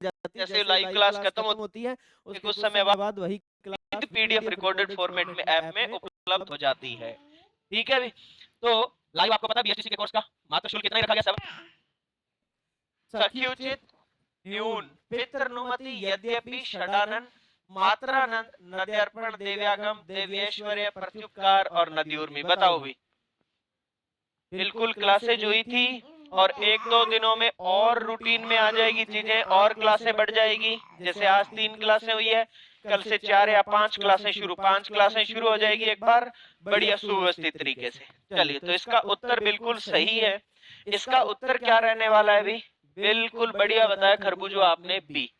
जाती है, जैसे लाइव क्लास खत्म होती है उसके कुछ समय बाद वही क्लास पीडीएफ रिकॉर्डेड फॉर्मेट में ऐप में उपलब्ध हो जाती है। ठीक है भी। तो लाइव आपको पता बीएसटीसी के कोर्स का मात्र शुल्क कितना ही रखा गया, सब सख्युचित न्यून पितृनुमति यद्यपि षडानन मात्रानंद नद्यार्पण देव्यागम देव्यैश्वर्य प्रत्युपकार और नदीउर्मी। बताओ भी, बिल्कुल क्लासेज हुई थी और एक दो दिनों में और रूटीन में आ जाएगी चीजें, और क्लासें बढ़ जाएगी। जैसे आज 3 क्लासें हुई है, कल से 4 या 5 क्लासें शुरू, 5 क्लासें शुरू हो जाएगी एक बार बढ़िया सुव्यवस्थित तरीके से। चलिए, तो इसका उत्तर बिल्कुल सही है। इसका उत्तर क्या रहने वाला है भी? बिल्कुल बढ़िया बताया खरबूजो आपने, बी।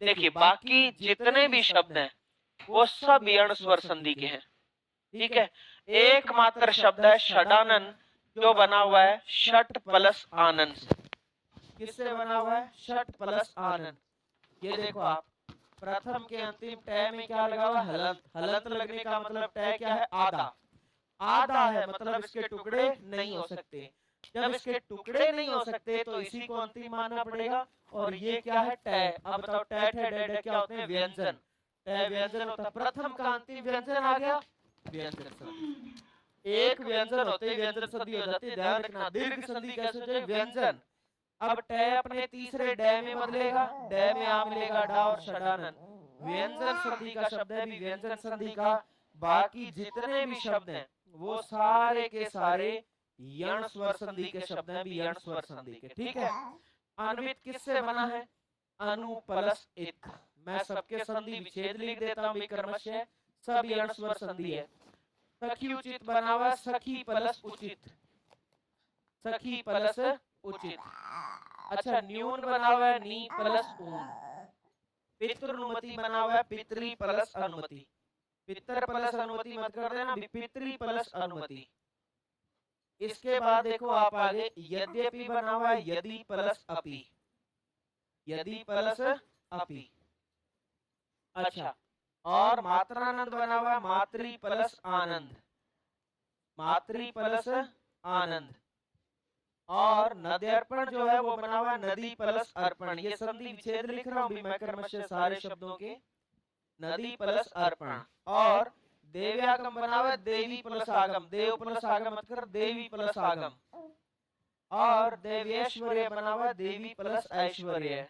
देखिए, बाकी जितने भी शब्द हैं वो सब यण स्वर संधि के हैं। ठीक है, एकमात्र शब्द है षडानन जो बना हुआ है षट प्लस आनंद से। किससे बना हुआ है? षट प्लस आनंद। ये देखो आप, प्रथम के अंतिम टय में क्या लगा हुआ? हलंत। हलंत लगने का मतलब टय क्या है? आधा। आधा है मतलब इसके टुकड़े नहीं हो सकते। जब इसके टुकड़े नहीं हो सकते तो इसी को अंतिम मानना पड़ेगा। और ये क्या है? टय। अब बताओ, टय ठय डय डय क्या होते हैं? व्यंजन। टय व्यंजन होता है। प्रथम का अंतिम व्यंजन आ गया व्यंजन संधि। एक व्यंजन होते ही व्यंजन संधि हो जाती है। ध्यान रखना, दीर्घ संधि कैसे हो जाए? व्यंजन। अब टय अपने तीसरे डय में बदलेगा, डय में आ मिलेगा डा और षडानन। व्यंजन संधि का शब्द है भी व्यंजन संधि का। बाकी जितने भी शब्द हैं वो सारे के सारे यण स्वर संधि के शब्द हैं भी, यण स्वर संधि के। ठीक है। अन्वित किससे बना है? अनु प्लस इत। मैं सबके संधि विच्छेद लिख देता हूं क्रमशः, सब यण स्वर संधि है। सखी उचित बना हुआ सखी प्लस उचित, सखी प्लस उचित। अच्छा, न्यून बना हुआ है नी प्लस ऊन। पितृनुमति बना हुआ है पितृ प्लस अनुमति। पितर प्लस अनुमति मत कर देना, पितृ प्लस अनुमति। इसके बाद देखो आप आगे, यद्यपि बना हुआ है यदि प्लस अपि, यदि प्लस अपि। अच्छा, और मात्रानंद बना हुआ है मातृ प्लस आनंद, मातृ प्लस आनंद। और नद्यार्पण जो है वो बना हुआ है नदी प्लस अर्पण। ये संधि विच्छेद लिख रहा हूं मैं क्रमशः सारे शब्दों के, नदी प्लस अर्पण। और देव्यागम बना हुआ है देवी प्लस आगम, देव प्लस आगम मत कर, देवी प्लस आगम। और देव्यैश्वर्य बना हुआ है देवी प्लस ऐश्वर्य।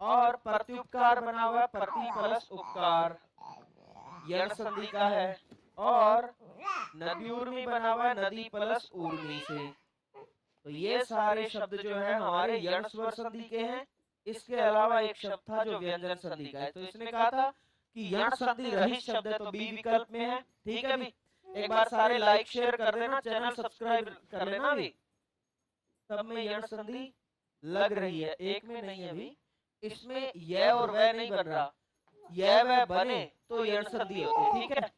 और प्रत्युपकार बना हुआ है प्रति प्लस उपकार, यण संधि का है। और नदी उर्मी बना हुआ है नदी प्लस उर्मी से। तो ये सारे शब्द जो है हमारे यण स्वर संधि के हैं। इसके अलावा एक शब्द था जो व्यंजन संधि का है, तो इसने कहा था कि यण संधि रहित शब्द है, तो बी विकल्प में है। ठीक है भी। एक बार सारे लाइक शेयर कर देना, चैनल सब्सक्राइब कर लेना भी। सब में यण संधि लग रही है, एक में नहीं है अभी। इसमें यह और वह नहीं बन रहा, यह वह बने तो यण संधि होती। ठीक है।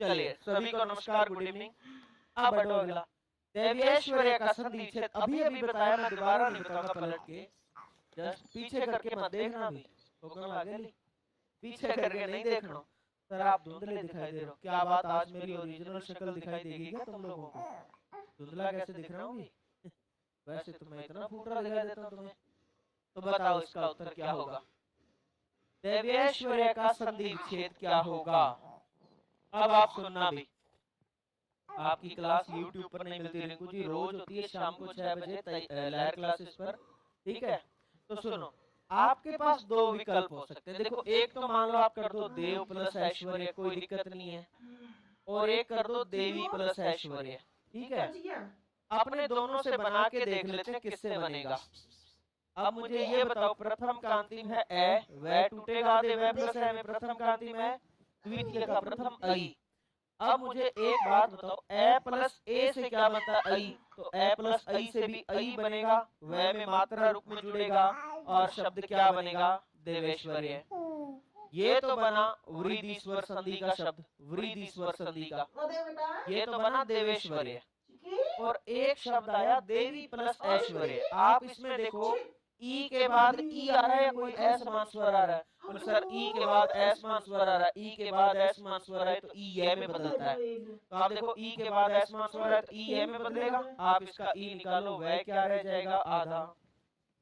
चलिए, सभी को नमस्कार, गुड इवनिंग। अब बढ़ो अगला, देव्यैश्वर्य का संधि विच्छेद। अभी अभी बताया, मैं दोबारा नहीं बताऊंगा पलट के, जस्ट पीछे करके मत देखना भी, होगा आगे ली पीछे करके नहीं देखना। सर आप धुंधले दिखाई दे रहे हो, क्या बात, आज मेरी ओरिजिनल शक्ल दिखाई देगी क्या तुम लोगों को? धुंधला कैसे दिख रहा हूँ? वैसे तो मैं इतना फूटरा दिखाई देता हूँ तुम्हें। तो बताओ इसका उत्तर क्या होगा? देव्यैश्वर्य का संधि विच्छेद क्या होगा? अब आप सुनना भी, आपकी क्लास YouTube पर नहीं मिलती रिंकू जी, रोज होती है शाम को 6 बजे लहर क्लासेस पर। ठीक है। तो सुनो, आपके पास दो विकल्प हो सकते हैं। देखो, एक तो मान लो आप कर दो देव प्लस ऐश्वर्य, कोई दिक्कत नहीं है। और एक कर दो देवी प्लस ऐश्वर्य। ठीक है। अपने दोनों से बना के देख लेते हैं किससे बनेगा। अब मुझे ये बताओ, प्रथम का अंतिम है ए, वह टूटेगा आधे, वह प्लस है में प्रथम का अंतिम है द्वितीय का प्रथम आई। अब मुझे एक बात बताओ, ए प्लस ए से क्या बनता है? आई। तो ए प्लस आई से भी आई बनेगा, वह में मात्रा रूप में जुड़ेगा। और शब्द क्या बनेगा? देवेश्वर्य। ये तो बना वृद्धि स्वर संधि का शब्द, वृद्धि स्वर संधि का, ये तो बना देवेश्वर्य। और एक शब्द आया देवी प्लस ऐश्वर्य। आप इसमें देखो, ई के बाद ई आ रहा है या कोई असमान स्वर आ रहा है? बोले सर ई के बाद असमान स्वर आ रहा है, ई के बाद असमान स्वर है तो ई ये में बदलता है। तो आप देखो, ई के बाद असमान स्वर है तो ई ये में बदलेगा। आप इसका ई निकालो, वह क्या रह जाएगा? आधा।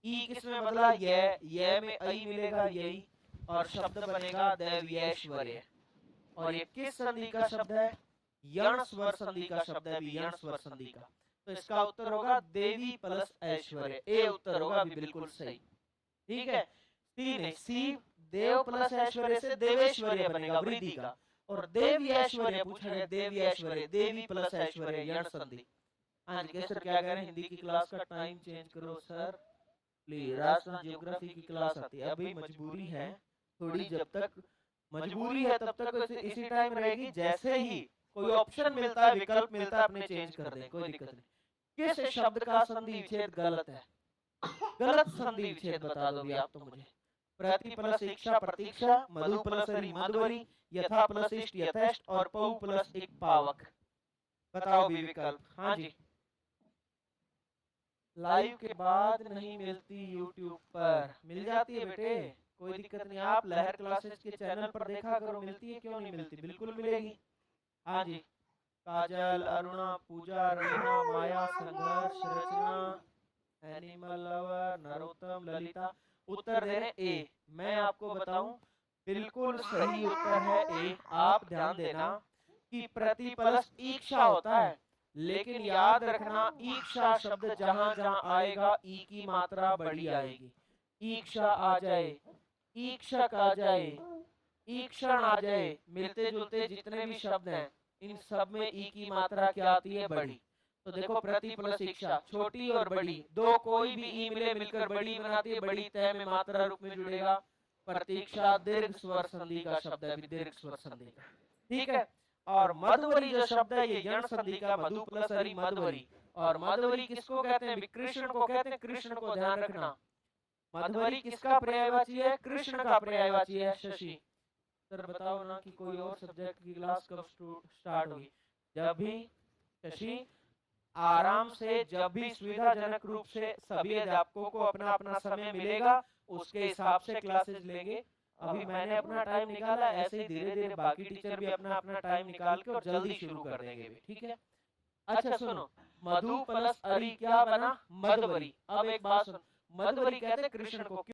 ई किसमें बदला, ये में आई मिलेगा यही, और शब्द बनेगा देव्येश्वर्य। और ये किस संधि का शब्द है, यण स्वर संधि का शब्द है, यण स्वर संधि का। तो इसका उत्तर होगा देवी प्लस ऐश्वर्य, ए उत्तर होगा अभी बिल्कुल सही। ठीक है, सी नहीं, सी देव प्लस ऐश्वर्य से देवेश्वर्य बनेगा वृद्धि का, और देवी ऐश्वर्य पूछा गया, देवी ऐश्वर्य, देवी प्लस ऐश्वर्य यण संधि। हाँ जी सर, क्या कह रहे हैं, हिंदी की क्लास का टाइम चेंज करो सर प्लीज, राष्ट्र ज्योग्राफी की क्लास आती है, अभी मजबूरी है थोड़ी, जब तक मजबूरी है तब तक इसी टाइम रहेगी, जैसे ही कोई ऑप्शन मिलता है, विकल्प मिलता है, अपने चेंज कर दें, कोई दिक्कत नहीं। किस शब्द का संधि विच्छेद गलत है, गलत संधि विच्छेद बता दो भी आप तो मुझे। प्रति प्लस इच्छा प्रतीक्षा, मधु प्लस हरि मधुवरी, यथा प्लस इष्ट यथेष्ट, और पौ प्लस एक पावक। बताओ भी विकल्प। हाँ जी, लाइव के बाद नहीं मिलती यूट्यूब पर, मिल जाती है बेटे, कोई दिक्कत नहीं, आप लहर क्लासेस के चैनल पर देखा करो, मिलती है, क्यों नहीं मिलती, बिल्कुल मिलेगी। हाँ जी, काजल, अरुणा, पूजा, रवीना, माया, संघर्ष, रचना, एनिमल लवर, नरोत्तम, ललिता, उत्तर दे रहे ए। मैं आपको बताऊं, बिल्कुल सही उत्तर है ए। आप ध्यान देना कि प्रति प्लस ईक्षा होता है, लेकिन याद रखना ईक्षा शब्द जहां जहां आएगा ई की मात्रा बड़ी आएगी। ईक्षा आ जाए, ईक्षक आ जाए, ईक्षण आ जाए, मिलते जुलते जितने भी शब्द हैं इन सब में ई की मात्रा क्या आती है, बड़ी। तो देखो प्रति प्लस इच्छा, छोटी और बड़ी दो कोई भी ई मिले मिलकर बड़ी बनाती है, बड़ी तय में मात्रा रूप में जुड़ेगा। प्रतीक्षा दीर्घ स्वर संधि का शब्द है, दीर्घ स्वर संधि का। ठीक है, और मधुवरी जो शब्द है ये यण संधि का, मधु प्लस हरि मधुवरी। और मधुवरी किसको कहते हैं, कृष्ण को कहते हैं, कृष्ण को ध्यान रखना। मधुवरी किसका पर्यायवाची है, कृष्ण का पर्यायवाची है। शशि सर बताओ ना कि कोई और सब्जेक्ट की क्लास कब स्टार्ट होगी, जब भी शशि आराम से, जब भी सुविधाजनक रूप से सभी अध्यापकों को अपना अपना समय मिलेगा उसके हिसाब से क्लासेस लेंगे। अभी मैंने अपना टाइम निकाला, ऐसे ही धीरे धीरे बाकी टीचर भी अपना अपना टाइम निकाल के और जल्दी शुरू कर देंगे भी। ठीक है, अच्छा सुनो, मधु प्लस अरि क्या बना, मधुवरी। अब एक बात सुनो, मधुवरी कहते हैं कृष्ण को।